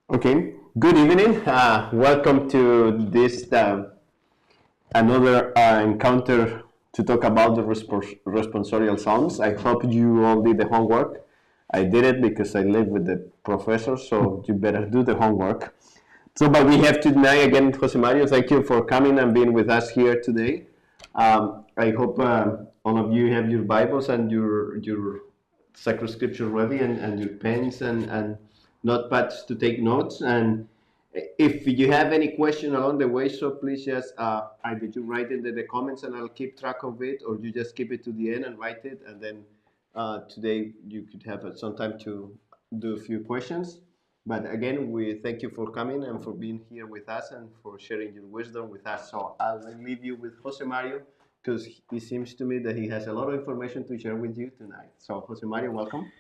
Okay, good evening. Welcome to this another encounter to talk about the responsorial psalms. I hope you all did the homework. I did it because I live with the professor, so you better do the homework. So, but we have tonight again, Jose Mario. Thank you for coming and being with us here today. I hope all of you have your Bibles and your sacred scripture ready and your pens and notepads to take notes. And if you have any question along the way, so please just either you write it in the comments and I'll keep track of it, or you just keep it to the end and write it, and then today you could have some time to do a few questions. But again, we thank you for coming and for being here with us and for sharing your wisdom with us. So I'll leave you with Jose Mario because it seems to me that he has a lot of information to share with you tonight. So Jose Mario, welcome.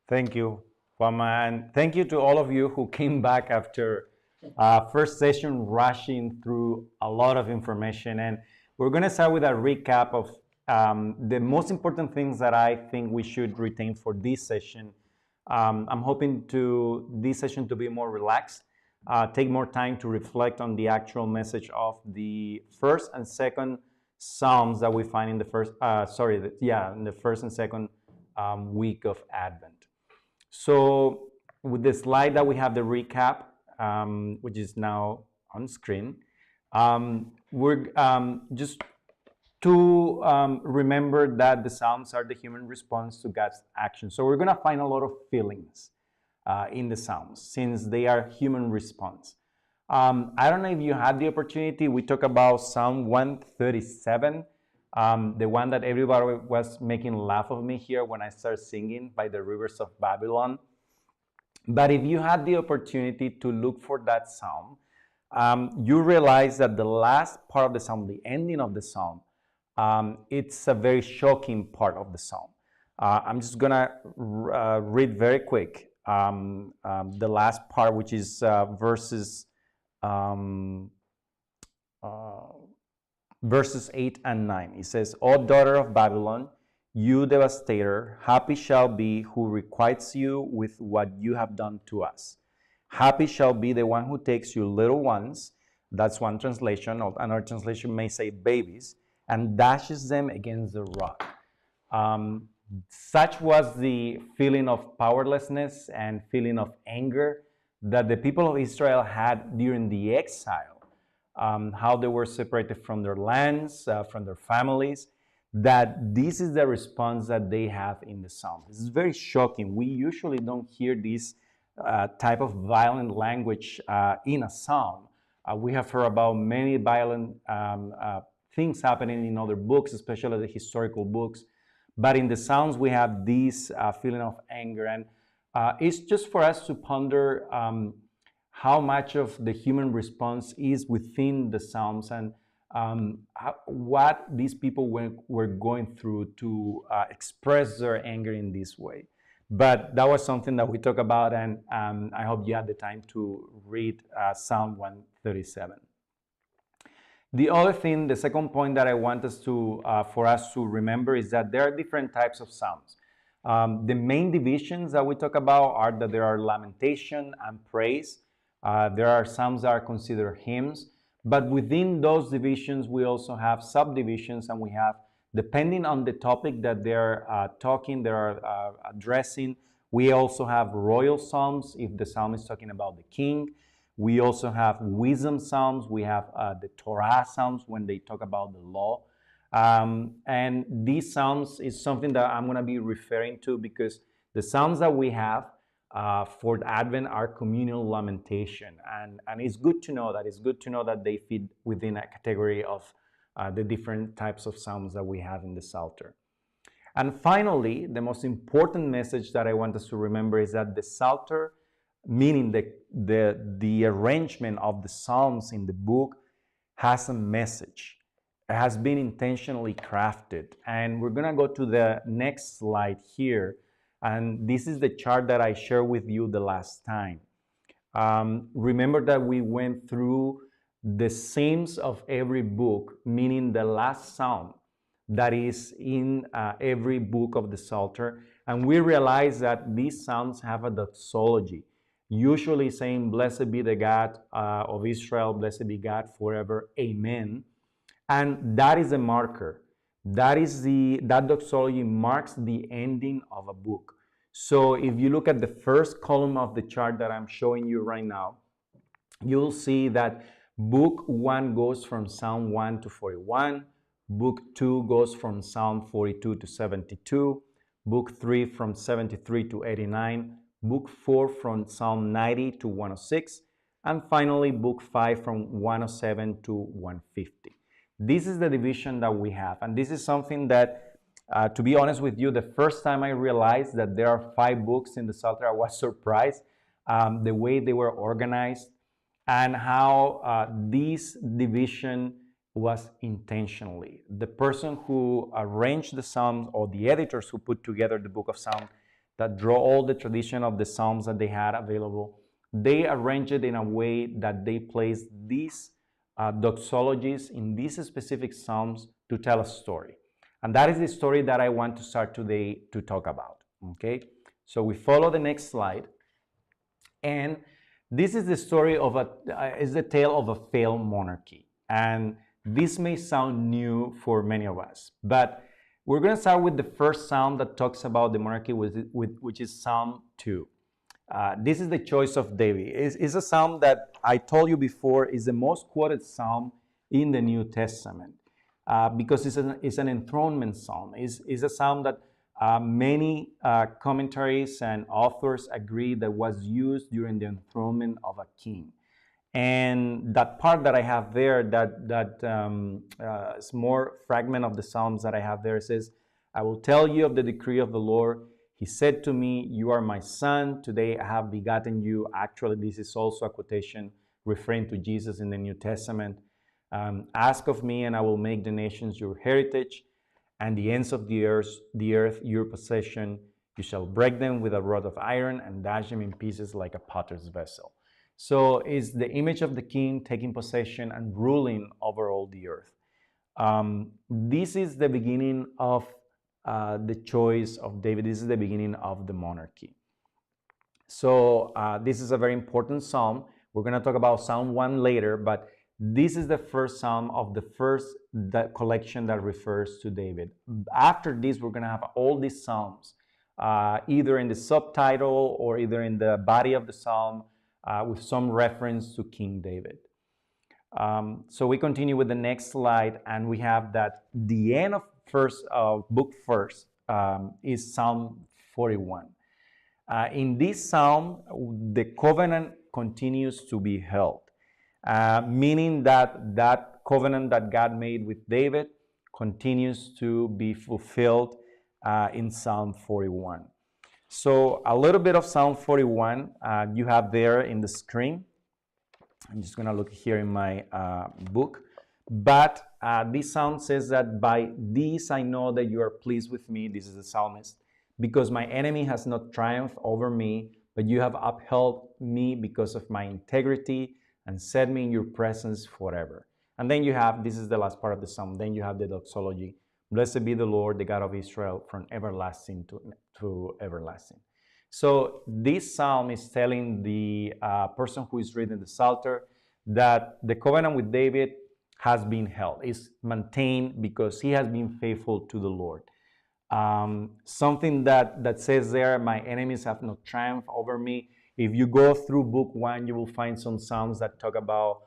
Thank you, Juanma, and thank you to all of you who came back after first session rushing through a lot of information. And we're going to start with a recap of the most important things that I think we should retain for this session. I'm hoping to this session to be more relaxed, take more time to reflect on the actual message of the first and second Psalms that we find in the in the first and second week of Advent. So with the slide that we have the recap, which is now on screen, we're just to remember that the Psalms are the human response to God's action. So we're going to find a lot of feelings in the Psalms since they are human response. I don't know if you had the opportunity. We talk about Psalm 137, the one that everybody was making laugh of me here when I started singing by the rivers of Babylon. But if you had the opportunity to look for that psalm, you realize that the last part of the psalm, the ending of the psalm, it's a very shocking part of the psalm. I'm just gonna read very quick the last part, which is verses 8 and 9. It says, "O daughter of Babylon, you devastator, happy shall be who requites you with what you have done to us. Happy shall be the one who takes your little ones," that's one translation, or another translation may say babies, "and dashes them against the rock." Such was the feeling of powerlessness and feeling of anger that the people of Israel had during the exile, how they were separated from their lands, from their families, that this is the response that they have in the Psalm. This is very shocking. We usually don't hear this type of violent language in a Psalm. We have heard about many violent things happening in other books, especially the historical books. But in the Psalms, we have this feeling of anger. And it's just for us to ponder how much of the human response is within the Psalms and what these people were going through to express their anger in this way. But that was something that we talked about, and I hope you had the time to read Psalm 137. The other thing, the second point that I want us to, for us to remember is that there are different types of Psalms. The main divisions that we talk about are that there are lamentation and praise. There are Psalms that are considered hymns. But within those divisions, we also have subdivisions, and we have, depending on the topic that they're addressing, we also have royal psalms if the psalm is talking about the king. We also have wisdom psalms. We have the Torah psalms when they talk about the law. And these psalms is something that I'm going to be referring to because the psalms that we have for Advent are communal lamentation, and it's good to know that. It's good to know that they fit within a category of the different types of psalms that we have in the Psalter. And finally, the most important message that I want us to remember is that the Psalter, meaning the arrangement of the psalms in the book, has a message. It has been intentionally crafted, and we're going to go to the next slide here. And this is the chart that I shared with you the last time. Remember that we went through the themes of every book, meaning the last psalm that is in every book of the Psalter. And we realized that these psalms have a doxology. usually saying, "Blessed be the God of Israel, blessed be God forever, amen." And that is a marker. That doxology marks the ending of a book. So if you look at the first column of the chart that I'm showing you right now, you'll see that book 1 goes from Psalm 1 to 41, book 2 goes from Psalm 42 to 72, book 3 from 73 to 89, book 4 from Psalm 90 to 106, and finally book 5 from 107 to 150. This is the division that we have, and this is something that, to be honest with you, the first time I realized that there are 5 books in the Psalter, I was surprised the way they were organized and how this division was intentionally. The person who arranged the Psalms, or the editors who put together the book of Psalms, that draw all the tradition of the Psalms that they had available, they arranged it in a way that they placed these doxologies in these specific Psalms to tell a story. And that is the story that I want to start today to talk about. Okay, so we follow the next slide. And this is the story of is the tale of a failed monarchy. And this may sound new for many of us, but we're going to start with the first psalm that talks about the monarchy, which is Psalm 2. This is the choice of David. It's a psalm that I told you before is the most quoted psalm in the New Testament because it's an enthronement psalm. It's a psalm that many commentaries and authors agree that was used during the enthronement of a king. And that part that I have there, that small fragment of the Psalms that I have there, says, "I will tell you of the decree of the Lord. He said to me, you are my son. Today I have begotten you." Actually, this is also a quotation referring to Jesus in the New Testament. "Ask of me, and I will make the nations your heritage, and the ends of the earth your possession. You shall break them with a rod of iron and dash them in pieces like a potter's vessel." So it's the image of the king taking possession and ruling over all the earth. This is the beginning of the choice of David. This is the beginning of the monarchy. So this is a very important psalm. We're going to talk about Psalm 1 later, but this is the first psalm of the first collection that refers to David. After this, we're going to have all these psalms, either in the subtitle or either in the body of the psalm, with some reference to King David. So we continue with the next slide, and we have that the end of book first is Psalm 41. In this psalm, the covenant continues to be held, meaning that covenant that God made with David continues to be fulfilled in Psalm 41. So a little bit of Psalm 41 you have there in the screen. I'm just going to look here in my book. But this psalm says that, "By this I know that you are pleased with me," this is the psalmist, "because my enemy has not triumphed over me, but you have upheld me because of my integrity and set me in your presence forever." And then you have, this is the last part of the psalm, then you have the doxology. "Blessed be the Lord, the God of Israel, from everlasting to everlasting." So this psalm is telling the person who is reading the Psalter that the covenant with David has been held, is maintained because he has been faithful to the Lord. Something that says there, "My enemies have not triumphed over me." If you go through book 1, you will find some psalms that talk about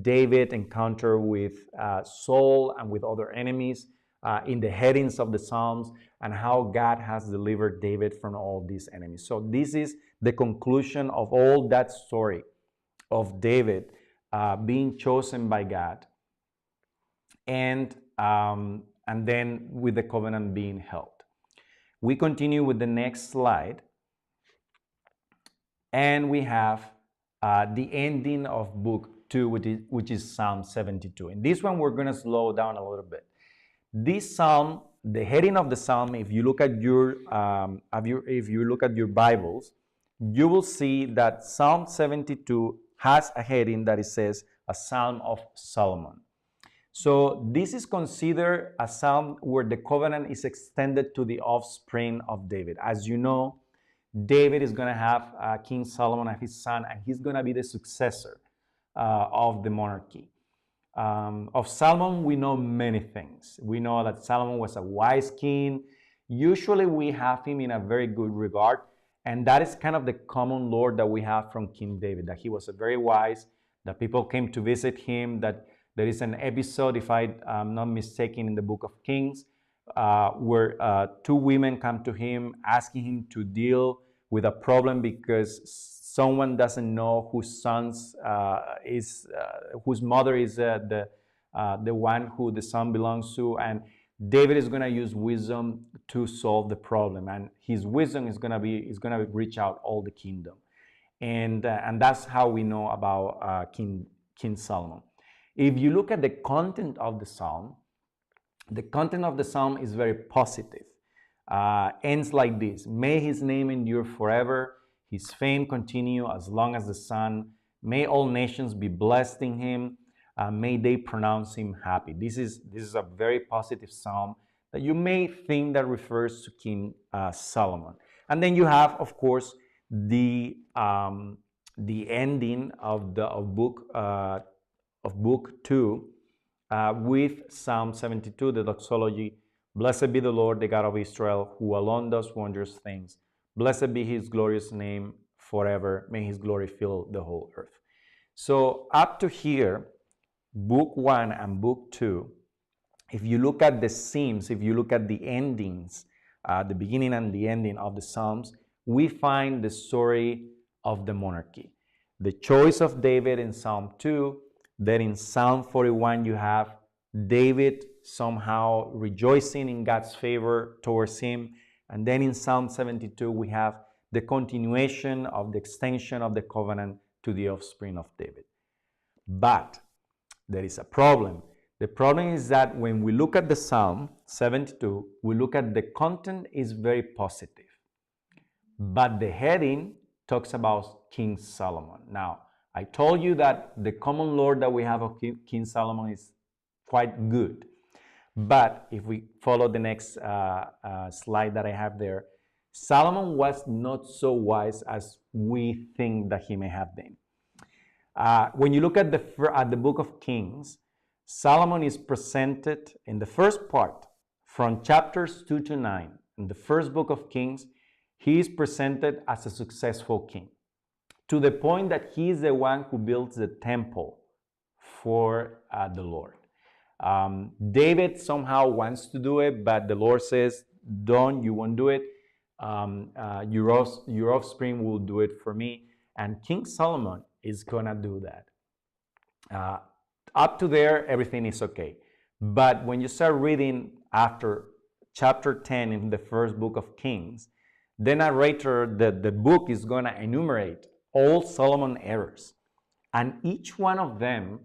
David encounter with Saul and with other enemies in the headings of the psalms, and how God has delivered David from all these enemies. So this is the conclusion of all that story of David being chosen by God, and then with the covenant being held. We continue with the next slide, and we have the ending of book 2, which is Psalm 72. In this one, we're going to slow down a little bit. This psalm, the heading of the psalm, if you look at your Bibles, you will see that Psalm 72 has a heading that it says a Psalm of Solomon. So this is considered a psalm where the covenant is extended to the offspring of David. As you know, David is going to have King Solomon as his son, and he's going to be the successor of the monarchy. Of Solomon, we know many things. We know that Solomon was a wise king. Usually we have him in a very good regard, and that is kind of the common lore that we have from King David, that he was a very wise, that people came to visit him, that there is an episode, if I'm not mistaken, in the book of Kings, where two women come to him asking him to deal with a problem because someone doesn't know whose whose mother is the one who the son belongs to, and David is going to use wisdom to solve the problem, and his wisdom is going to reach out all the kingdom, and that's how we know about King Solomon. If you look at the content of the psalm, is very positive. Ends like this: may his name endure forever, his fame continue as long as the sun. May all nations be blessed in him. May they pronounce him happy. This is a very positive psalm that you may think that refers to King Solomon. And then you have, of course, the ending of book 2 with Psalm 72, the doxology. Blessed be the Lord, the God of Israel, who alone does wondrous things. Blessed be his glorious name forever. May his glory fill the whole earth. So up to here, book 1 and book 2, if you look at the themes, if you look at the endings, the beginning and the ending of the Psalms, we find the story of the monarchy. The choice of David in Psalm 2, then in Psalm 41 you have David somehow rejoicing in God's favor towards him. And then in Psalm 72 we have the continuation of the extension of the covenant to the offspring of David. But there is a problem. The problem is that when we look at the Psalm 72, we look at the content is very positive. But the heading talks about King Solomon. Now, I told you that the common lore that we have of King Solomon is quite good. But if we follow the next slide that I have there, Solomon was not so wise as we think that he may have been. When you look at the book of Kings, Solomon is presented in the first part, from chapters 2 to 9, in the first book of Kings, he is presented as a successful king, to the point that he is the one who builds the temple for the Lord. David somehow wants to do it, but the Lord says, don't, you won't do it. Your offspring will do it for me. And King Solomon is going to do that. Up to there, everything is okay. But when you start reading after chapter 10 in the first book of Kings, the narrator, the book is going to enumerate all Solomon's errors. And each one of them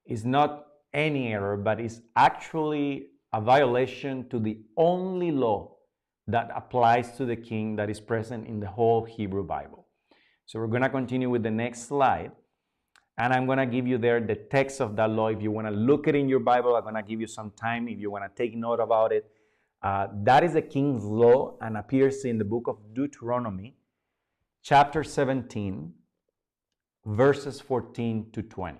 is not any error, but is actually a violation to the only law that applies to the king that is present in the whole Hebrew Bible. So we're going to continue with the next slide. And I'm going to give you there the text of that law. If you want to look it in your Bible, I'm going to give you some time. If you want to take note about it, that is the king's law and appears in the book of Deuteronomy, chapter 17, verses 14 to 20.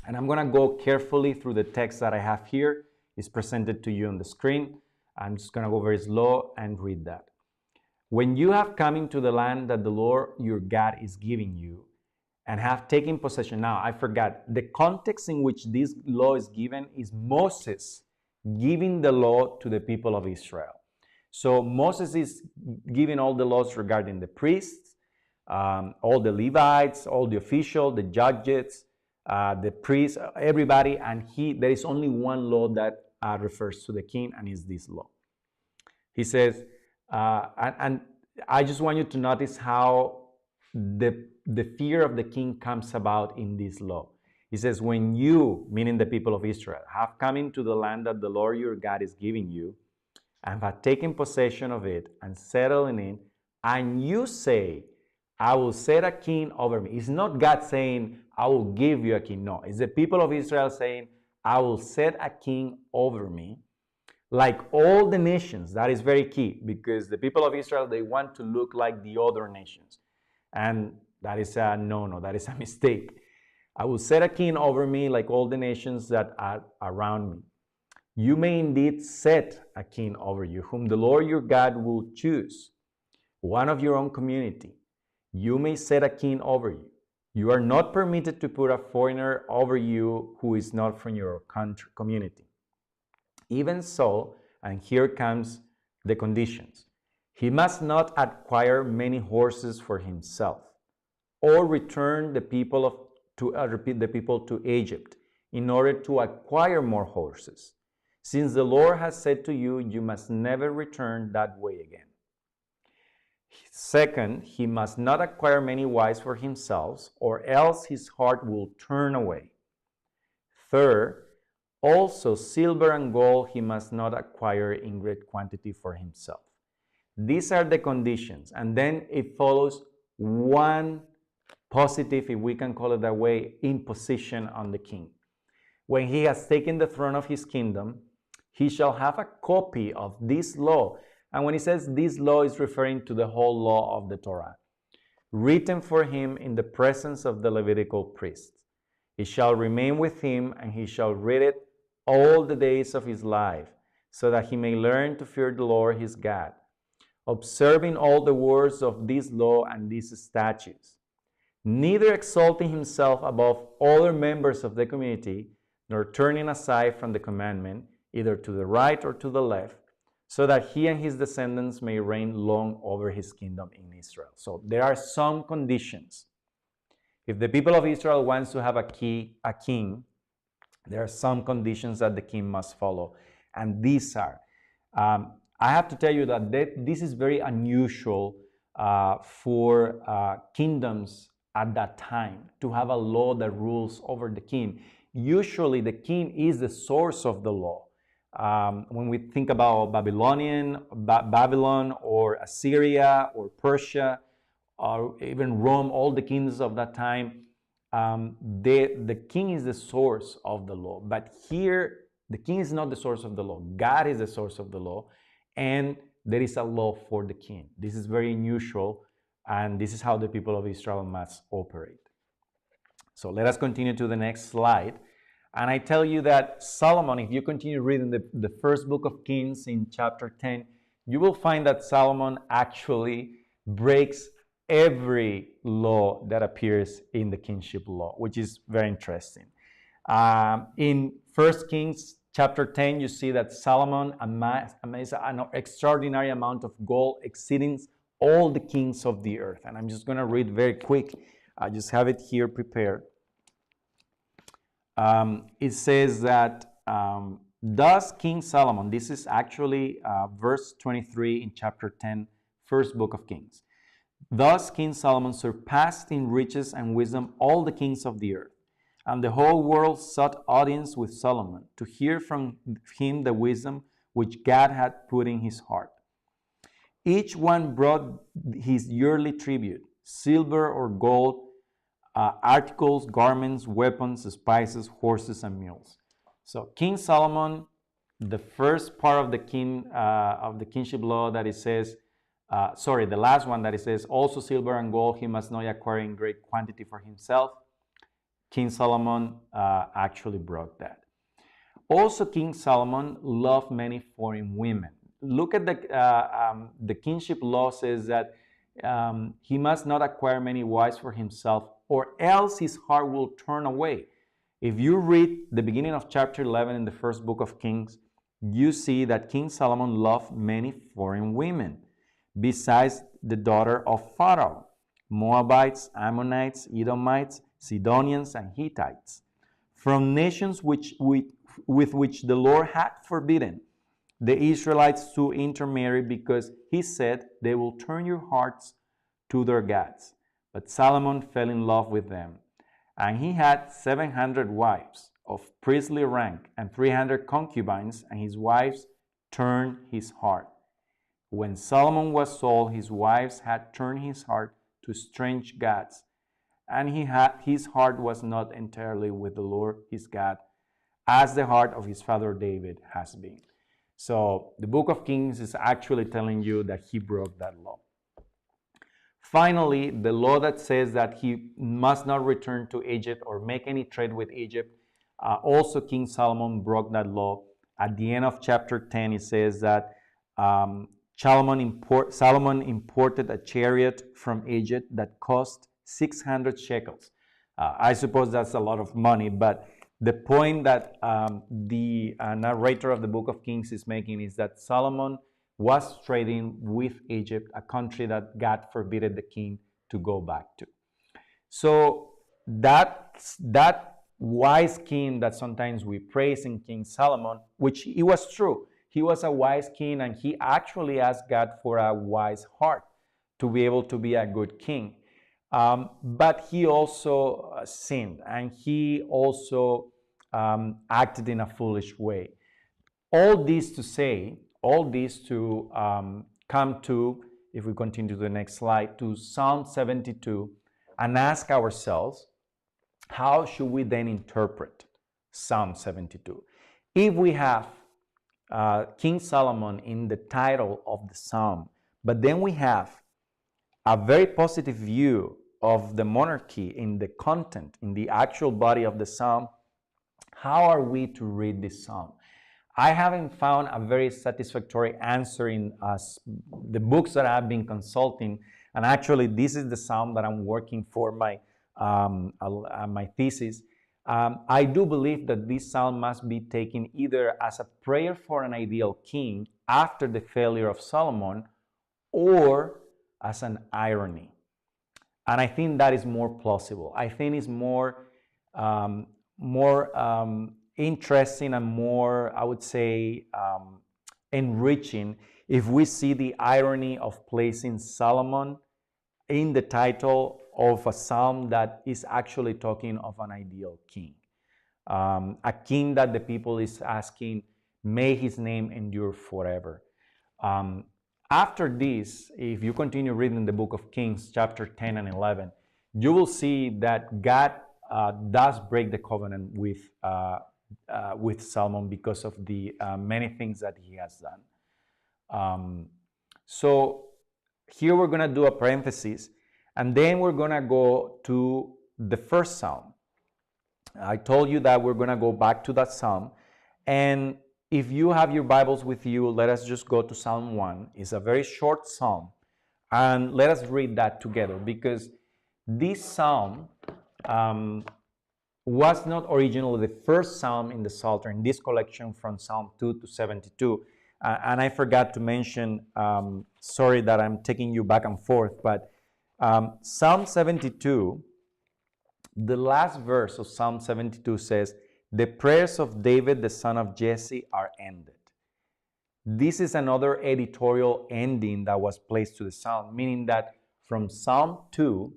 And I'm going to go carefully through the text that I have here. It's presented to you on the screen. I'm just going to go very slow and read that. When you have come into the land that the Lord your God is giving you, and have taken possession. Now, I forgot, the context in which this law is given is Moses giving the law to the people of Israel. So Moses is giving all the laws regarding the priests, all the Levites, all the officials, the judges, the priests, everybody, and there is only one law that refers to the king, and is this law. He says, and I just want you to notice how the fear of the king comes about in this law. He says, when you, meaning the people of Israel, have come into the land that the Lord your God is giving you, and have taken possession of it, and settled in it, and you say, I will set a king over me. It's not God saying, I will give you a king. No, it's the people of Israel saying, I will set a king over me. like all the nations. That is very key, because the people of Israel, they want to look like the other nations. And that is a no, that is a mistake. I will set a king over me like all the nations that are around me. You may indeed set a king over you, whom the Lord your God will choose, one of your own community. You may set a king over you. You are not permitted to put a foreigner over you who is not from your country, community. Even so, and here comes the conditions, he must not acquire many horses for himself, or return the people to Egypt in order to acquire more horses, since the Lord has said to you, you must never return that way again. Second, he must not acquire many wives for himself, or else his heart will turn away. Third, also silver and gold he must not acquire in great quantity for himself. These are the conditions, and then it follows one positive, if we can call it that way, imposition on the king. When he has taken the throne of his kingdom, he shall have a copy of this law. And when he says this law, is referring to the whole law of the Torah, written for him in the presence of the Levitical priests. It shall remain with him, and he shall read it all the days of his life, so that he may learn to fear the Lord his God, observing all the words of this law and these statutes, neither exalting himself above other members of the community, nor turning aside from the commandment, either to the right or to the left, so that he and his descendants may reign long over his kingdom in Israel. So there are some conditions. If the people of Israel wants to have a king, there are some conditions that the king must follow. And these are, I have to tell you that this is very unusual for kingdoms at that time, to have a law that rules over the king. Usually the king is the source of the law. When we think about Babylon or Assyria or Persia or even Rome, all the kings of that time, the king is the source of the law. But here, the king is not the source of the law. God is the source of the law, and there is a law for the king. This is very unusual, and this is how the people of Israel must operate. So let us continue to the next slide. And I tell you that Solomon, if you continue reading the first book of Kings in chapter 10, you will find that Solomon actually breaks every law that appears in the kingship law, which is very interesting. In 1 Kings chapter 10, you see that Solomon amassed an extraordinary amount of gold, exceeding all the kings of the earth. And I'm just going to read very quick. I just have it here prepared. It says that thus King Solomon, this is actually verse 23 in chapter 10, first book of Kings. Thus King Solomon surpassed in riches and wisdom all the kings of the earth, and the whole world sought audience with Solomon to hear from him the wisdom which God had put in his heart. Each one brought his yearly tribute, silver or gold, articles, garments, weapons, spices, horses, and mules. So King Solomon, the first part of the kingship law that it says, the last one that it says, also silver and gold he must not acquire in great quantity for himself. King Solomon actually brought that. Also, King Solomon loved many foreign women. Look at the kingship law says that he must not acquire many wives for himself, or else his heart will turn away. If you read the beginning of chapter 11 in the first book of Kings, you see that King Solomon loved many foreign women, besides the daughter of Pharaoh, Moabites, Ammonites, Edomites, Sidonians, and Hittites, from nations with which the Lord had forbidden the Israelites to intermarry, because he said, they will turn your hearts to their gods. But Solomon fell in love with them, and he had 700 wives of priestly rank and 300 concubines, and his wives turned his heart. When Solomon was old, his wives had turned his heart to strange gods, and his heart was not entirely with the Lord his God, as the heart of his father David has been. So the book of Kings is actually telling you that he broke that law. Finally, the law that says that he must not return to Egypt or make any trade with Egypt, also King Solomon broke that law. At the end of chapter 10, it says that Solomon imported a chariot from Egypt that cost 600 shekels. I suppose that's a lot of money, but the point that the narrator of the book of Kings is making is that Solomon was trading with Egypt, a country that God forbidden the king to go back to. So that wise king that sometimes we praise in King Solomon, which he was true, he was a wise king, and he actually asked God for a wise heart to be able to be a good king. But he also sinned, and he also acted in a foolish way. All this to say, all this to come to, if we continue to the next slide, to Psalm 72 and ask ourselves, how should we then interpret Psalm 72? If we have King Solomon in the title of the psalm, but then we have a very positive view of the monarchy in the content, in the actual body of the psalm, how are we to read this psalm? I haven't found a very satisfactory answer in the books that I've been consulting, and actually this is the psalm that I'm working for my thesis. I do believe that this psalm must be taken either as a prayer for an ideal king after the failure of Solomon, or as an irony. And I think that is more plausible. I think it's more interesting and more, I would say, enriching if we see the irony of placing Solomon in the title of a psalm that is actually talking of an ideal king. A king that the people is asking, may his name endure forever. After this, if you continue reading the book of Kings, chapter 10 and 11, you will see that God does break the covenant with Solomon because of the many things that he has done. So here we're going to do a parenthesis, and then we're going to go to the first psalm. I told you that we're going to go back to that psalm, and if you have your Bibles with you, let us just go to Psalm 1. It's a very short psalm, and let us read that together, because this psalm was not originally the first psalm in the Psalter, in this collection from Psalm 2 to 72. And I forgot to mention, sorry that I'm taking you back and forth, but Psalm 72, the last verse of Psalm 72 says, "The prayers of David, the son of Jesse, are ended." This is another editorial ending that was placed to the psalm, meaning that from Psalm 2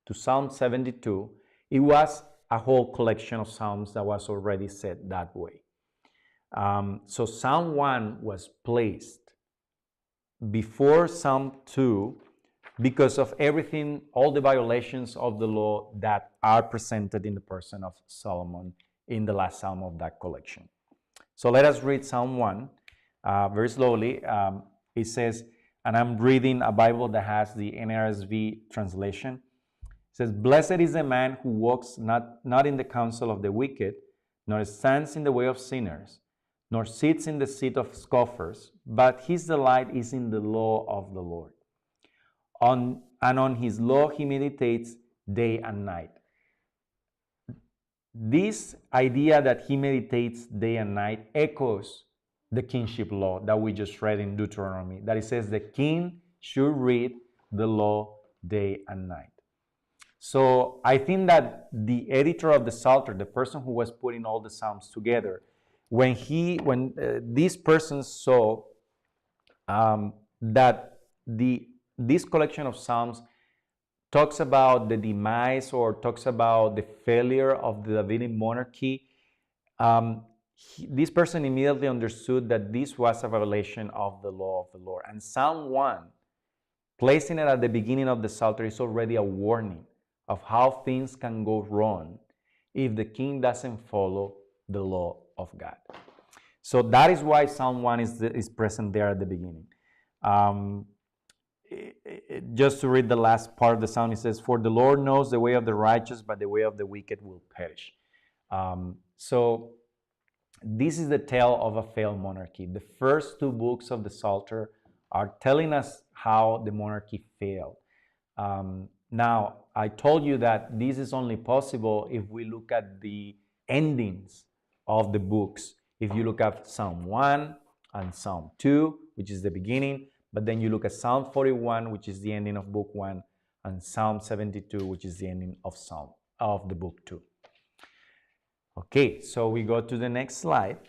to Psalm 72, it was a whole collection of psalms that was already said that way. So Psalm 1 was placed before Psalm 2 because of everything, all the violations of the law that are presented in the person of Solomon in the last psalm of that collection. So let us read Psalm 1 very slowly. It says, and I'm reading a Bible that has the NRSV translation. It says, "Blessed is the man who walks not in the counsel of the wicked, nor stands in the way of sinners, nor sits in the seat of scoffers, but his delight is in the law of the Lord. And on his law he meditates day and night." This idea that he meditates day and night echoes the kingship law that we just read in Deuteronomy, that it says the king should read the law day and night. So I think that the editor of the Psalter, the person who was putting all the psalms together, when this person saw that this collection of psalms talks about the demise or talks about the failure of the Davidic monarchy, this person immediately understood that this was a violation of the law of the Lord. And Psalm 1, placing it at the beginning of the Psalter, is already a warning of how things can go wrong if the king doesn't follow the law of God. So that is why Psalm 1 is present there at the beginning. Um, just to read the last part of the psalm, it says, "For the Lord knows the way of the righteous, but the way of the wicked will perish." So this is the tale of a failed monarchy. The first two books of the Psalter are telling us how the monarchy failed. Now, I told you that this is only possible if we look at the endings of the books. If you look at Psalm 1 and Psalm 2, which is the beginning, but then you look at Psalm 41, which is the ending of book 1, and Psalm 72, which is the ending of the book 2. Okay, so we go to the next slide.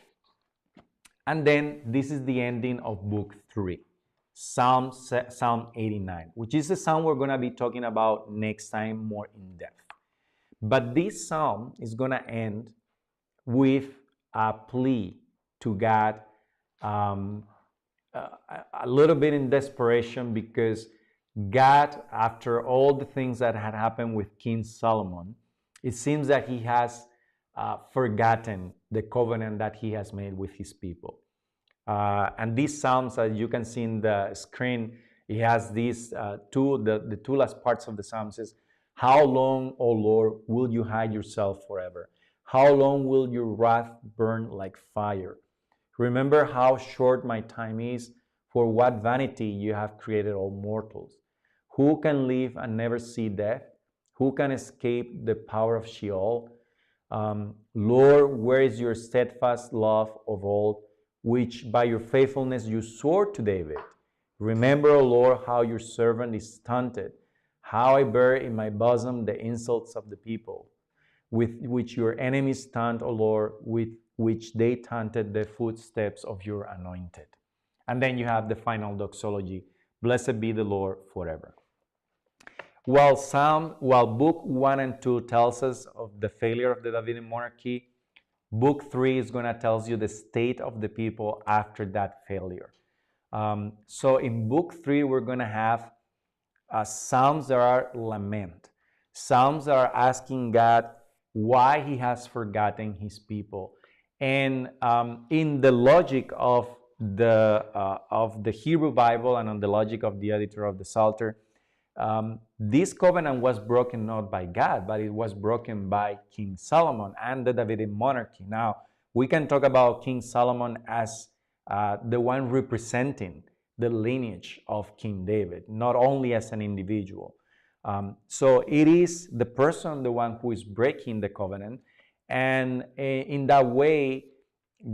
And then this is the ending of book 3. Psalm 89, which is the psalm we're going to be talking about next time more in depth. But this psalm is going to end with a plea to God, a little bit in desperation, because God, after all the things that had happened with King Solomon, it seems that he has forgotten the covenant that he has made with his people. And these psalms, as you can see in the screen, it has these the two last parts of the psalm says, "How long, O Lord, will you hide yourself forever? How long will your wrath burn like fire? Remember how short my time is. For what vanity you have created all mortals. Who can live and never see death? Who can escape the power of Sheol? Lord, where is your steadfast love of old, which by your faithfulness you swore to David? Remember, O Lord, how your servant is taunted, how I bear in my bosom the insults of the people, with which your enemies taunt, O Lord, with which they taunted the footsteps of your anointed." And then you have the final doxology, "Blessed be the Lord forever." While book 1 and 2 tells us of the failure of the Davidic monarchy, book 3 is going to tell you the state of the people after that failure. So in book 3, we're going to have psalms that are lament, psalms that are asking God why he has forgotten his people. And in the logic of the Hebrew Bible and on the logic of the editor of the Psalter, this covenant was broken not by God, but it was broken by King Solomon and the Davidic monarchy. Now, we can talk about King Solomon as the one representing the lineage of King David, not only as an individual. So it is the person, the one who is breaking the covenant, and in that way,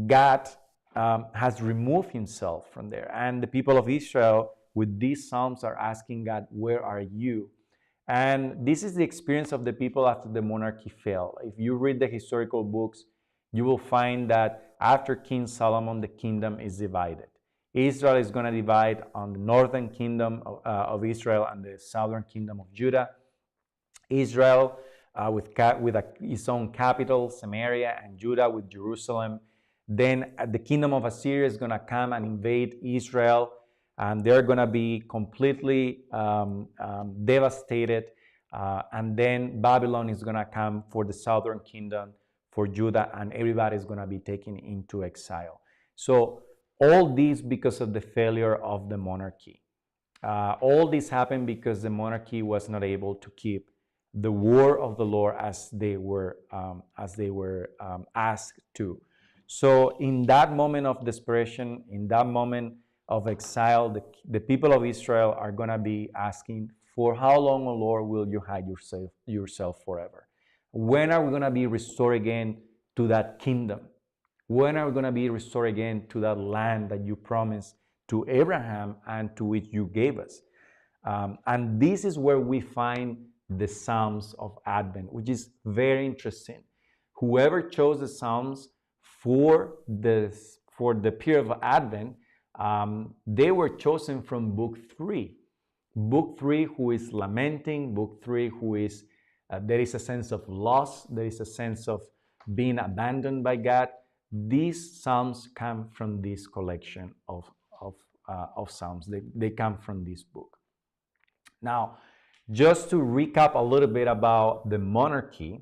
God has removed himself from there. And the people of Israel, with these psalms, are asking God, "Where are you?" And this is the experience of the people after the monarchy fell. If you read the historical books, you will find that after King Solomon, the kingdom is divided. Israel is going to divide on the northern kingdom of Israel and the southern kingdom of Judah. Israel with its own capital, Samaria, and Judah with Jerusalem. Then the kingdom of Assyria is going to come and invade Israel, and they're going to be completely devastated. And then Babylon is going to come for the southern kingdom, for Judah, and everybody is going to be taken into exile. So all this because of the failure of the monarchy. All this happened because the monarchy was not able to keep the word of the Lord as they were asked to. So in that moment of desperation, in that moment of exile, the people of Israel are going to be asking, "For how long, O Lord, will you hide yourself forever? When are we going to be restored again to that kingdom? When are we going to be restored again to that land that you promised to Abraham and to which you gave us?" And this is where we find the Psalms of Advent, which is very interesting. Whoever chose the Psalms for the period of Advent, they were chosen from book 3. Book 3, who is lamenting. Book 3, who is there is a sense of loss. There is a sense of being abandoned by God. These Psalms come from this collection of Psalms. They come from this book. Now, just to recap a little bit about the monarchy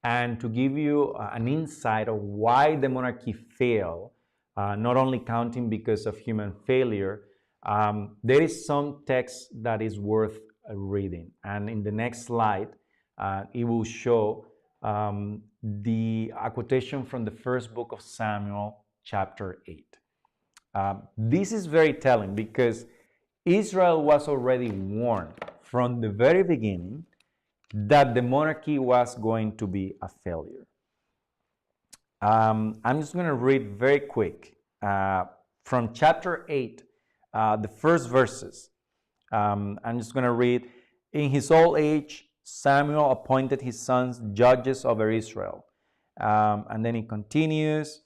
and to give you an insight of why the monarchy failed, not only counting because of human failure. There is some text that is worth reading. And in the next slide, it will show a quotation from the first book of Samuel, chapter 8. This is very telling because Israel was already warned from the very beginning that the monarchy was going to be a failure. I'm just going to read very quick from chapter 8, the first verses. I'm just going to read. In his old age, Samuel appointed his sons judges over Israel. And then he continues.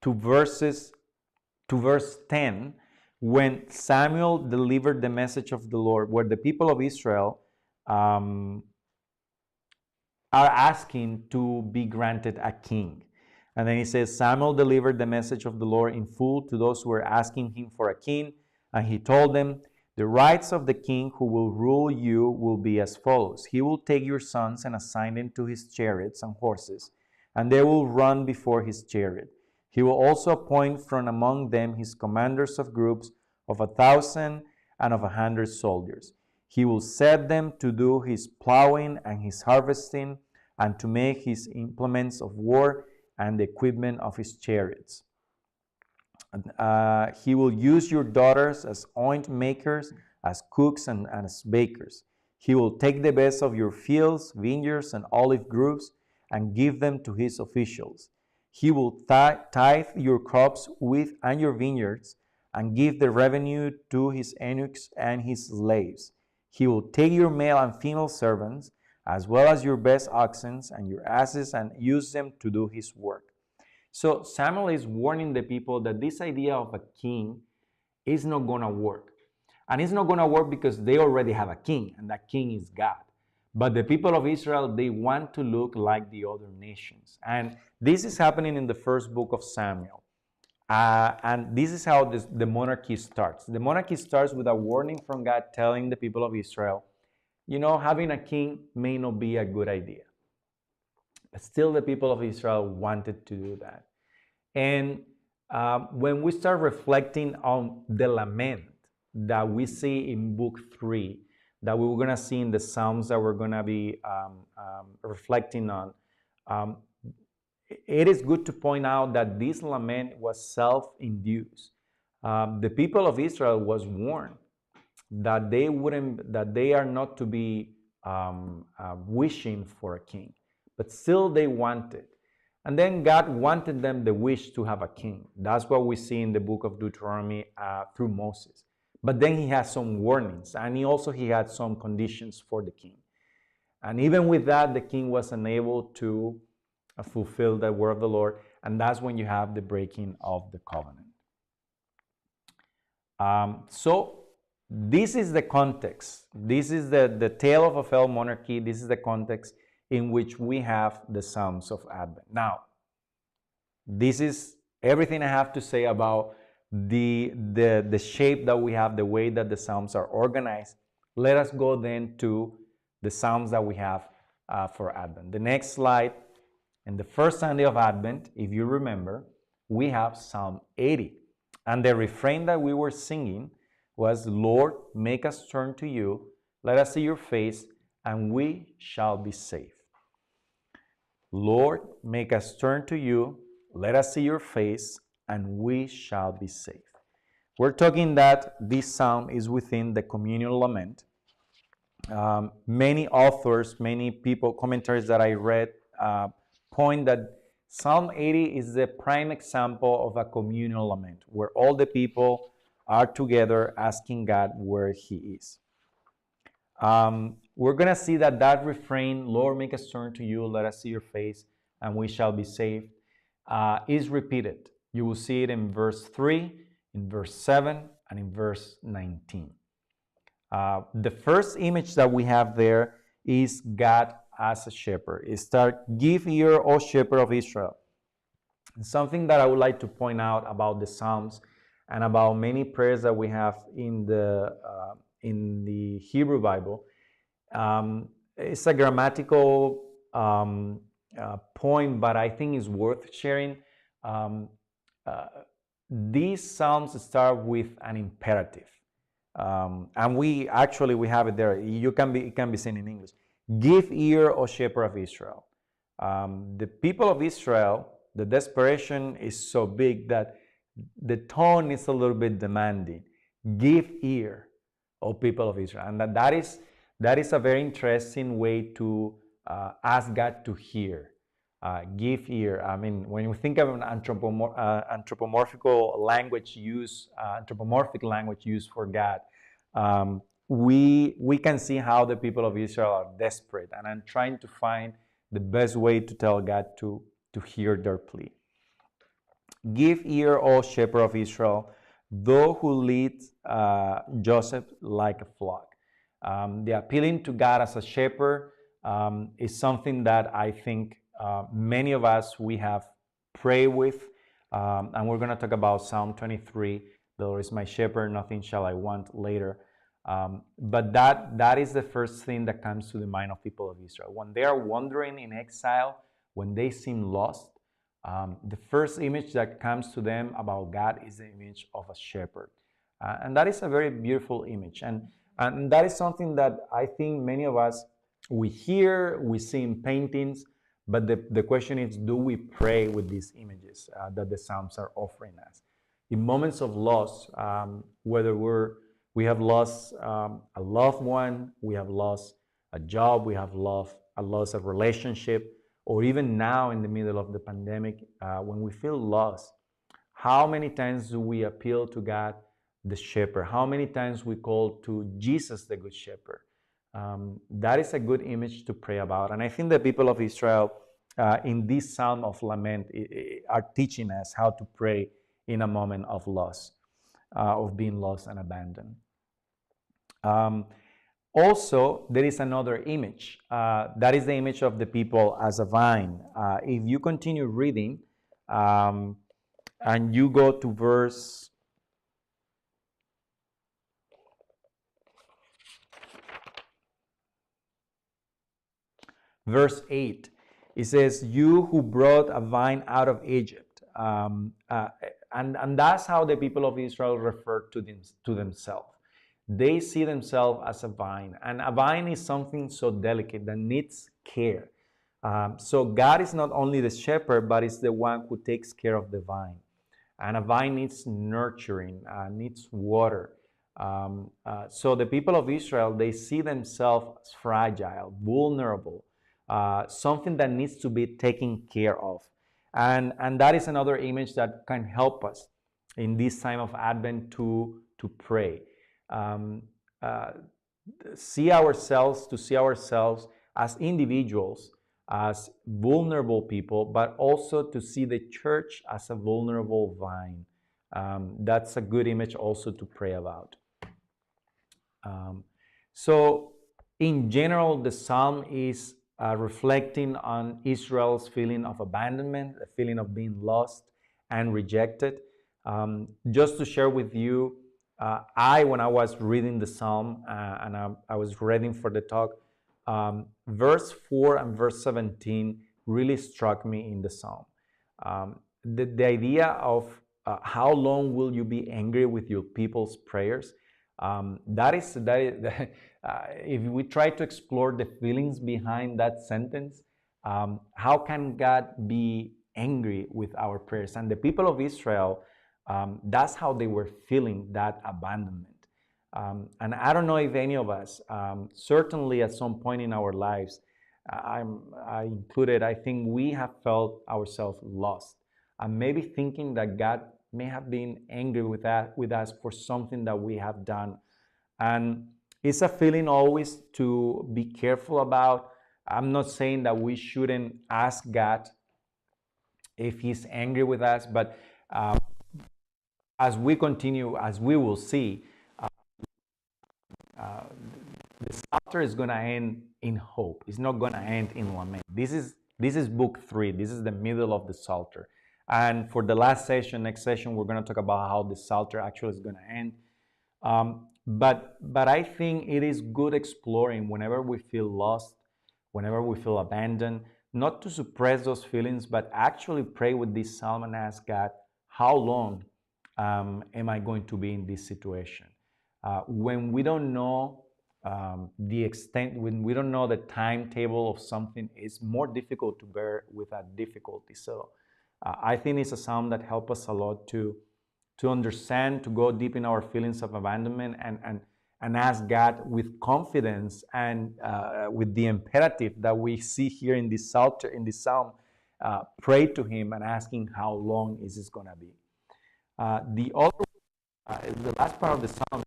To verse 10, when Samuel delivered the message of the Lord, where the people of Israel are asking to be granted a king. And then he says, Samuel delivered the message of the Lord in full to those who were asking him for a king. And he told them, the rights of the king who will rule you will be as follows. He will take your sons and assign them to his chariots and horses, and they will run before his chariot. He will also appoint from among them his commanders of groups of 1,000 and of 100 soldiers. He will set them to do his plowing and his harvesting, and to make his implements of war and the equipment of his chariots. He will use your daughters as ointment makers, as cooks, and as bakers. He will take the best of your fields, vineyards, and olive groves, and give them to his officials. He will tithe your crops and your vineyards, and give the revenue to his eunuchs and his slaves. He will take your male and female servants, as well as your best oxen and your asses, and use them to do his work. So Samuel is warning the people that this idea of a king is not going to work. And it's not going to work because they already have a king, and that king is God. But the people of Israel, they want to look like the other nations. And this is happening in the first book of Samuel. And this is how the monarchy starts. The monarchy starts with a warning from God telling the people of Israel, you know, having a king may not be a good idea. But still the people of Israel wanted to do that. And when we start reflecting on the lament that we see in book 3, that we were going to see in the Psalms that we're going to be reflecting on, it is good to point out that this lament was self-induced. The people of Israel was warned that they are not to be wishing for a king, but still they wanted. And then God wanted them the wish to have a king. That's what we see in the book of Deuteronomy through Moses. But then he has some warnings, and he had some conditions for the king. And even with that, the king was unable to fulfill the word of the Lord, and that's when you have the breaking of the covenant. So this is the context. This is the tale of a failed monarchy. This is the context in which we have the Psalms of Advent. Now, this is everything I have to say about the shape that we have, the way that the Psalms are organized. Let us go then to the Psalms that we have for Advent. The next slide, in the first Sunday of Advent, if you remember, we have Psalm 80. And the refrain that we were singing was, Lord, make us turn to you, let us see your face, and we shall be saved. Lord, make us turn to you, let us see your face, and we shall be saved. We're talking that this psalm is within the communal lament. Many authors, many people, commentaries that I read, point that Psalm 80 is the prime example of a communal lament, where all the people are together asking God where he is. We're going to see that refrain, Lord, make us turn to you, let us see your face, and we shall be saved, is repeated. You will see it in verse 3, in verse 7, and in verse 19. The first image that we have there is God as a shepherd. It starts, give ear, O shepherd of Israel. And something that I would like to point out about the Psalms and about many prayers that we have in the Hebrew Bible, it's a grammatical point, but I think is worth sharing. Um, uh, these psalms start with an imperative, and we have it there. It can be seen in English. Give ear, O shepherd of Israel. The people of Israel, the desperation is so big that the tone is a little bit demanding. Give ear, O people of Israel, and that is a very interesting way to ask God to hear. Give ear. I mean, when you think of an anthropomorphical language use, anthropomorphic language used for God, we can see how the people of Israel are desperate, and I'm trying to find the best way to tell God to hear their plea. Give ear, O shepherd of Israel, thou who leads Joseph like a flock. The appealing to God as a shepherd is something that I think many of us we have prayed with, and we're going to talk about Psalm 23. The Lord is my shepherd; nothing shall I want later. But that is the first thing that comes to the mind of people of Israel when they are wandering in exile, when they seem lost. The first image that comes to them about God is the image of a shepherd. And that is a very beautiful image. And that is something that I think many of us, we hear, we see in paintings, but the question is, do we pray with these images that the Psalms are offering us? In moments of loss, whether we have lost a loved one, we have lost a job, we have lost a relationship, or even now in the middle of the pandemic, when we feel lost, how many times do we appeal to God, the shepherd? How many times we call to Jesus, the good shepherd? That is a good image to pray about. And I think the people of Israel, in this psalm of lament, are teaching us how to pray in a moment of loss, of being lost and abandoned. Also, there is another image. That is the image of the people as a vine. If you continue reading and you go to verse 8, it says, "You who brought a vine out of Egypt." And that's how the people of Israel refer to themselves. They see themselves as a vine, and a vine is something so delicate that needs care. So God is not only the shepherd, but is the one who takes care of the vine. And a vine needs nurturing, needs water. So the people of Israel, they see themselves as fragile, vulnerable, something that needs to be taken care of. And that is another image that can help us in this time of Advent to pray. See ourselves as individuals, as vulnerable people, but also to see the church as a vulnerable vine. That's a good image also to pray about. So, in general, the psalm is reflecting on Israel's feeling of abandonment, a feeling of being lost and rejected. Just to share with you, when I was reading the psalm and I was reading for the talk, verse 4 and verse 17 really struck me in the psalm. The idea of how long will you be angry with your people's prayers? If we try to explore the feelings behind that sentence, how can God be angry with our prayers? And the people of Israel, that's how they were feeling that abandonment. And I don't know if any of us, certainly at some point in our lives, I included, I think we have felt ourselves lost. And maybe thinking that God may have been angry with us for something that we have done. And it's a feeling always to be careful about. I'm not saying that we shouldn't ask God if He's angry with us, but as we continue, as we will see, the chapter is going to end in hope. It's not going to end in lament. This is book 3. This is the middle of the Psalter. And for the last session, next session, we're going to talk about how the Psalter actually is going to end. But I think it is good exploring whenever we feel lost, whenever we feel abandoned, not to suppress those feelings, but actually pray with this psalm and ask God, how long am I going to be in this situation? When we don't know the extent, when we don't know the timetable of something, it's more difficult to bear with that difficulty. So I think it's a psalm that helps us a lot to understand, to go deep in our feelings of abandonment, and ask God with confidence and with the imperative that we see here in this psalter, in this psalm, pray to Him and asking how long is this going to be. The other, the last part of the psalm,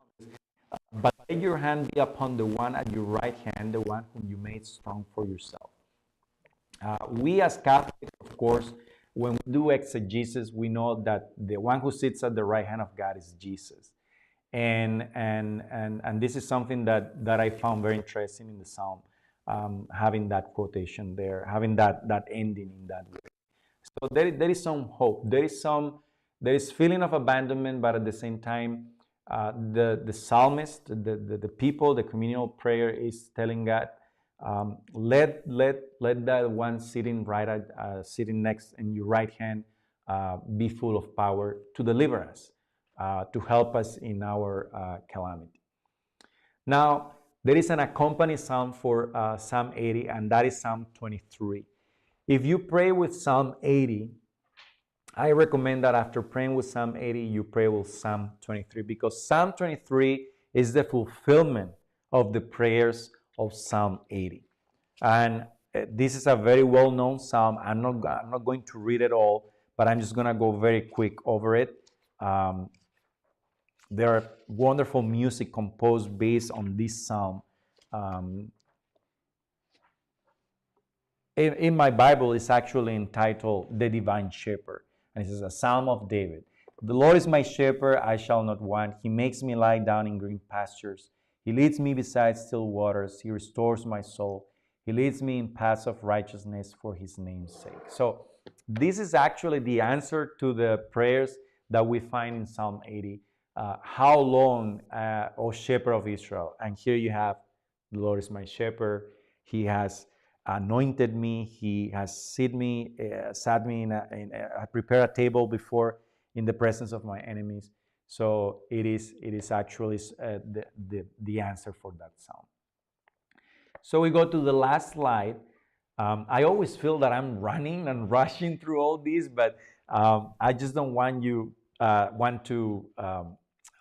but let your hand be upon the one at your right hand, the one whom you made strong for yourself. We as Catholics, of course, when we do exegesis, we know that the one who sits at the right hand of God is Jesus. And this is something that I found very interesting in the psalm, having that quotation there, having that ending in that way. So there is some hope. There is feeling of abandonment, but at the same time, the psalmist, the people, the communal prayer is telling God, let that one sitting next in your right hand be full of power to deliver us, to help us in our calamity. Now, there is an accompanying psalm for Psalm 80, and that is Psalm 23. If you pray with Psalm 80, I recommend that after praying with Psalm 80, you pray with Psalm 23, because Psalm 23 is the fulfillment of the prayers of Psalm 80. And this is a very well-known psalm. I'm not going to read it all, but I'm just going to go very quick over it. There are wonderful music composed based on this psalm. Um, in my Bible, it's actually entitled The Divine Shepherd. And it says, a psalm of David. The Lord is my shepherd, I shall not want. He makes me lie down in green pastures. He leads me beside still waters. He restores my soul. He leads me in paths of righteousness for his name's sake. So this is actually the answer to the prayers that we find in Psalm 80. How long, O shepherd of Israel? And here you have, the Lord is my shepherd. He has anointed me. He has sat me prepared a table before in the presence of my enemies. So it is actually the answer for that psalm. So we go to the last slide. I always feel that I'm running and rushing through all these, but I just don't want to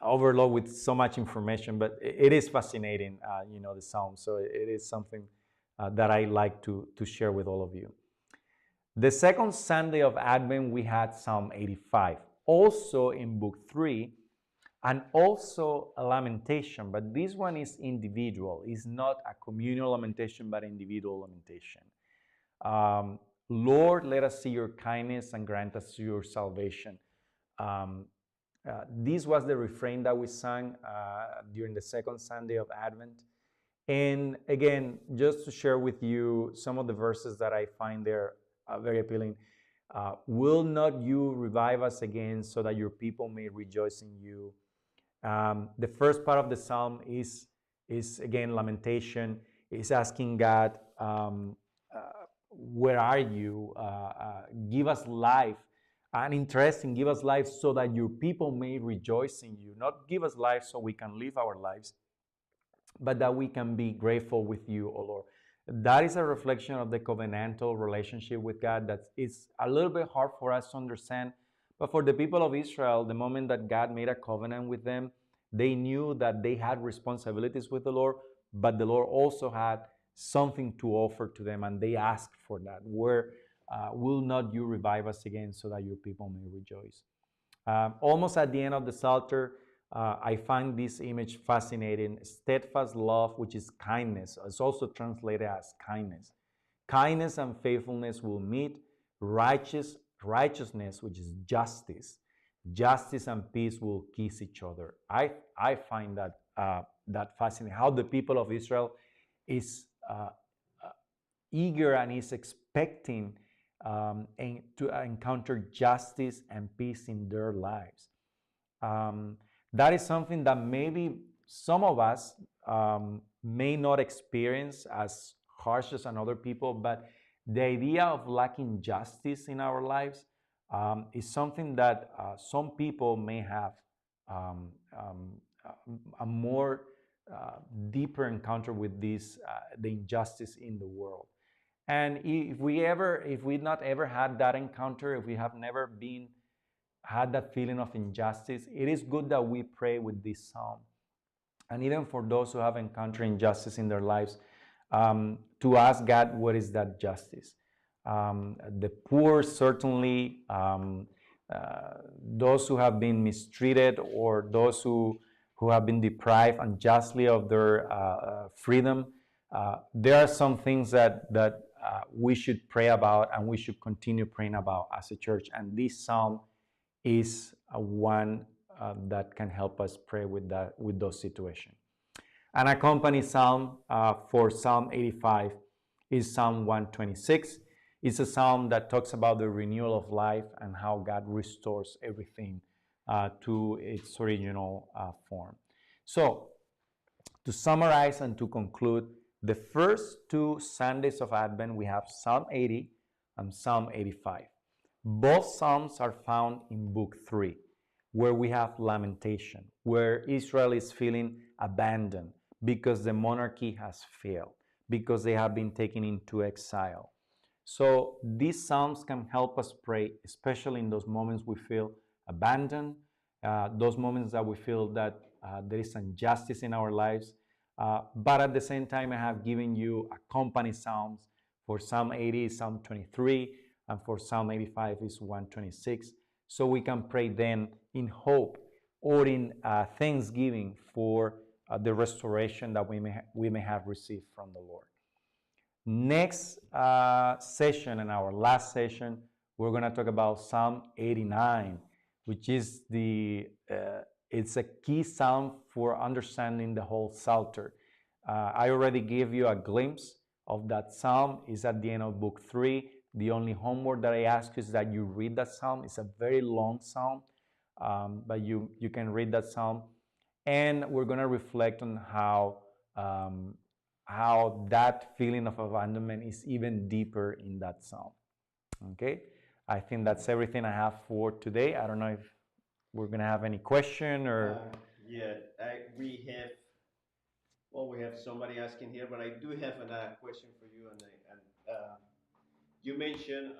overload with so much information. But it is fascinating, the psalm. So it is something that I like to share with all of you. The second Sunday of Advent, we had Psalm 85, also in Book 3, and also a lamentation, but this one is individual. It's not a communal lamentation, but individual lamentation. Lord, let us see your kindness and grant us your salvation. This was the refrain that we sang during the second Sunday of Advent. And again, just to share with you some of the verses that I find there very appealing. Will not you revive us again so that your people may rejoice in you? The first part of the psalm is again lamentation. Is asking God, where are you? Give us life. And interesting, give us life so that your people may rejoice in you. Not give us life so we can live our lives, but that we can be grateful with you, O Lord. That is a reflection of the covenantal relationship with God that is a little bit hard for us to understand. But for the people of Israel, the moment that God made a covenant with them, they knew that they had responsibilities with the Lord, but the Lord also had something to offer to them, and they asked for that. Where will not you revive us again so that your people may rejoice? Almost at the end of the Psalter, I find this image fascinating. Steadfast love, which is kindness, it's also translated as kindness. Kindness and faithfulness will meet. Righteousness, which is justice. Justice and peace will kiss each other. I find that fascinating. How the people of Israel is eager and is expecting to encounter justice and peace in their lives. That is something that maybe some of us may not experience as harsh as other people, but the idea of lacking justice in our lives is something that some people may have um, um, a more deeper encounter with this, the injustice in the world. And if we not ever had that encounter, if we have never been had that feeling of injustice, it is good that we pray with this psalm. And even for those who have encountered injustice in their lives, to ask God, what is that justice? The poor, certainly, those who have been mistreated or those who have been deprived unjustly of their freedom. There are some things that we should pray about and we should continue praying about as a church. And this psalm is one that can help us pray with those situations. An accompanying psalm for Psalm 85 is Psalm 126. It's a psalm that talks about the renewal of life and how God restores everything to its original form. So, to summarize and to conclude, the first two Sundays of Advent, we have Psalm 80 and Psalm 85. Both Psalms are found in Book 3, where we have lamentation, where Israel is feeling abandoned because the monarchy has failed, because they have been taken into exile. So these Psalms can help us pray, especially in those moments we feel abandoned, those moments that we feel that there is injustice in our lives. But at the same time, I have given you accompanying Psalms. For Psalm 80 is Psalm 23, and for Psalm 85 is 126. So we can pray then in hope or in thanksgiving for the restoration that we may have received from the Lord. Next session, and our last session, we're going to talk about Psalm 89, which is it's a key psalm for understanding the whole Psalter. I already gave you a glimpse of that psalm. It's at the end of Book 3. The only homework that I ask you is that you read that psalm. It's a very long psalm, but you can read that psalm. And we're going to reflect on how that feeling of abandonment is even deeper in that psalm. Okay, I think that's everything I have for today. I don't know if we're gonna have any question or. Yeah, we have somebody asking here, but I do have a question for you, and you mentioned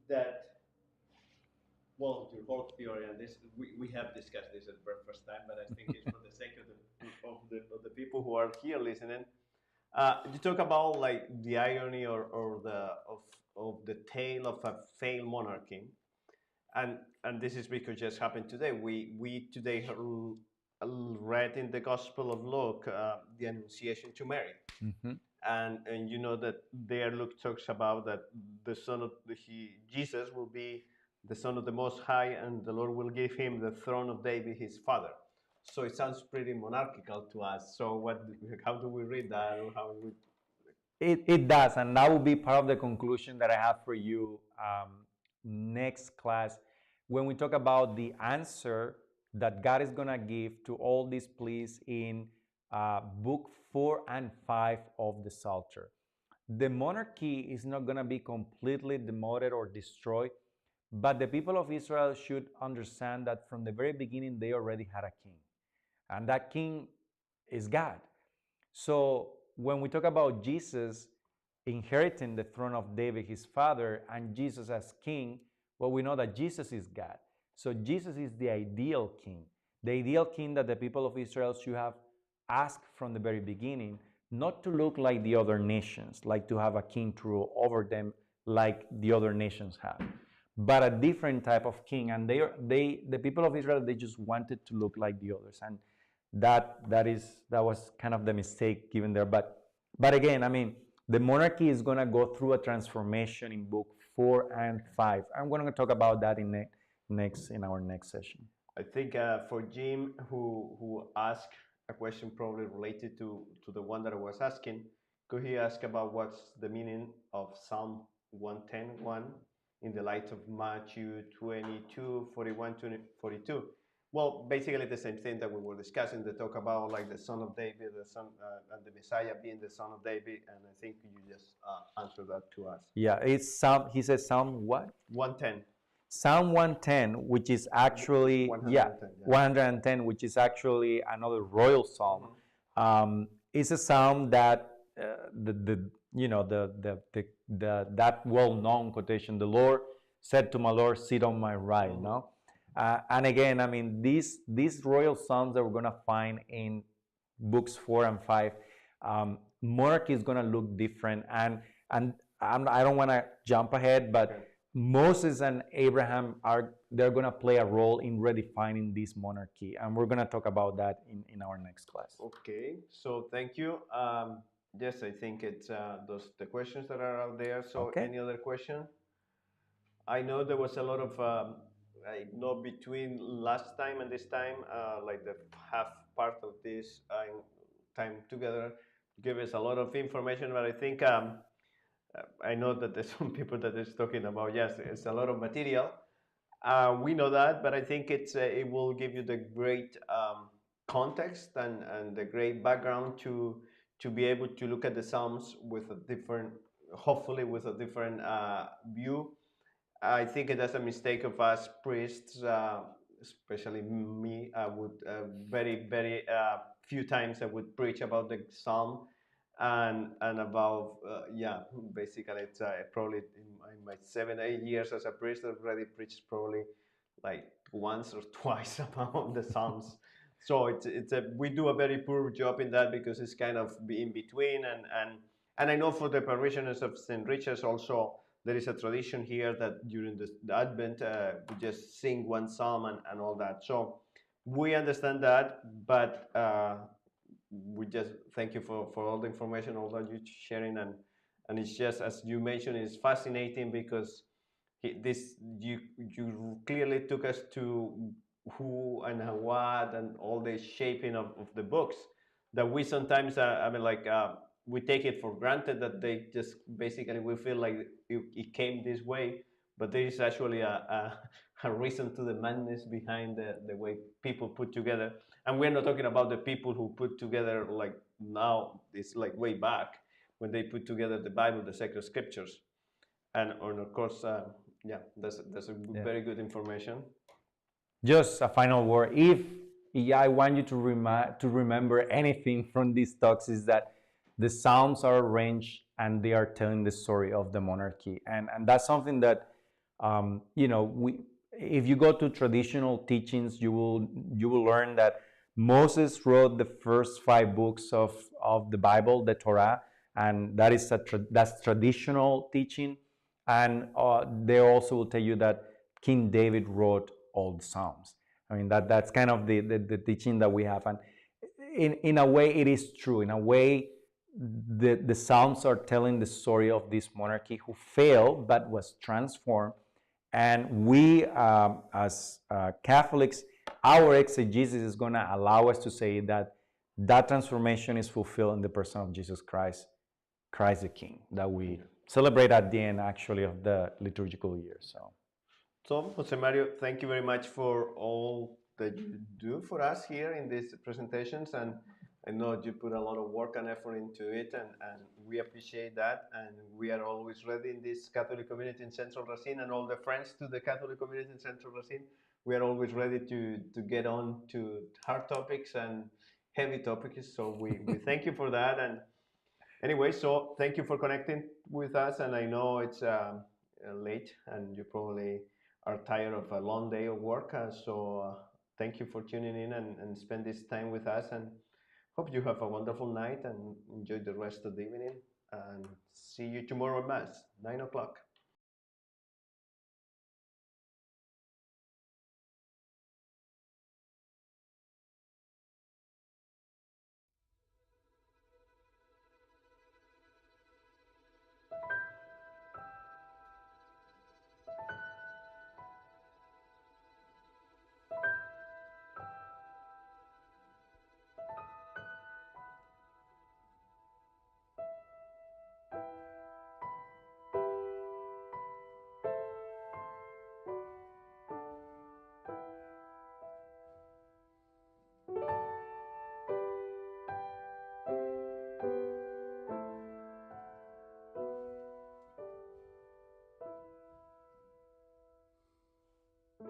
that your whole theory, and this we have discussed this at the very first time, but I think it's for the sake of the people who are here listening. You talk about like the irony or of the tale of a failed monarchy, and this is because just happened today. We today read in the Gospel of Luke the Annunciation to Mary, and you know that there Luke talks about that the son of Jesus will be the son of the Most High, and the Lord will give him the throne of David, his father. So it sounds pretty monarchical to us. So how do we read that, or how we? It does, and that will be part of the conclusion that I have for you next class when we talk about the answer that God is going to give to all these pleas in book 4 and 5 of the Psalter. The monarchy is not going to be completely demoted or destroyed, but the people of Israel should understand that from the very beginning they already had a king, and that king is God. So when we talk about Jesus inheriting the throne of David, his father, and Jesus as king, well, we know that Jesus is God. So Jesus is the ideal king that the people of Israel should have asked from the very beginning, not to look like the other nations, like to have a king to rule over them like the other nations have, but a different type of king. And the people of Israel, they just wanted to look like the others. And that was kind of the mistake given there. But again, I mean, the monarchy is going to go through a transformation in book 4 and 5. I'm going to talk about that in our next session. I think for Jim, who asked a question probably related to the one that I was asking, could he ask about what's the meaning of Psalm 110:1 in the light of Matthew 22:41 to 42? Well, basically the same thing that we were discussing. They talk about like the son of David, the son and the Messiah being the son of David, and I think you just answered that to us. Yeah, it's Psalm. He says Psalm what? 110. Psalm 110, which is actually 110. Yeah. 110, which is actually another royal psalm. It's a psalm that the you know the that well-known quotation, the Lord said to my Lord, sit on my right. No, and again, I mean these royal psalms that we're gonna find in books 4 and 5, monarchy is gonna look different, and I don't want to jump ahead, but Okay. Moses and Abraham they're going to play a role in redefining this monarchy, and we're going to talk about that in our next class. Okay, so thank you. Yes, I think it's those the questions that are out there. So, Okay. any other question? I know there was a lot of, I know between last time and this time, like the half part of this time together, give us a lot of information. But I think I know that there's some people that is talking about, yes, it's a lot of material. We know that, but I think it will give you the great context and the great background to be able to look at the Psalms with a different, hopefully with a different view. I think it is a mistake of us priests, especially me. I would very few times I would preach about the psalm, and about yeah, basically it's probably in my 7 8 years as a priest I've already preached probably like once or twice about the psalms. So it's a we do a very poor job in that because it's kind of in between, and I know for the parishioners of St. Richard's also there is a tradition here that during the Advent we just sing one psalm and all that. So we understand that, but we just thank you for all the information, all that you're sharing, and it's just as you mentioned, it's fascinating because this you clearly took us to who and what and all the shaping of the books that we sometimes I mean like we take it for granted that they just basically we feel like it came this way, but there is actually a reason to the madness behind the way people put together. And we're not talking about the people who put together like now, it's like way back when they put together the Bible, the sacred scriptures, and of course yeah, that's a Yeah. very good information. Just a final word. If yeah, I want you to remember anything from these talks is that the Psalms are arranged and they are telling the story of the monarchy, and that's something that we if you go to traditional teachings, you will learn that Moses wrote the first 5 books of the Bible, the Torah, and that is that's traditional teaching, and they also will tell you that King David wrote all the Psalms. I mean that's kind of the teaching that we have, and in a way it is true. In a way, the Psalms are telling the story of this monarchy who failed but was transformed, and we as Catholics, our exegesis is going to allow us to say that that transformation is fulfilled in the person of Jesus Christ, Christ the King, that we celebrate at the end actually of the liturgical year. So, Jose Mario, thank you very much for all that you do for us here in these presentations. And I know you put a lot of work and effort into it, and we appreciate that. And we are always ready in this Catholic community in Central Racine and all the friends to the Catholic community in Central Racine. We are always ready to get on to hard topics and heavy topics. So we thank you for that. And anyway, so thank you for connecting with us. And I know it's late and you probably are tired of a long day of work. So thank you for tuning in and spend this time with us. And hope you have a wonderful night and enjoy the rest of the evening. And see you tomorrow at Mass, 9 o'clock.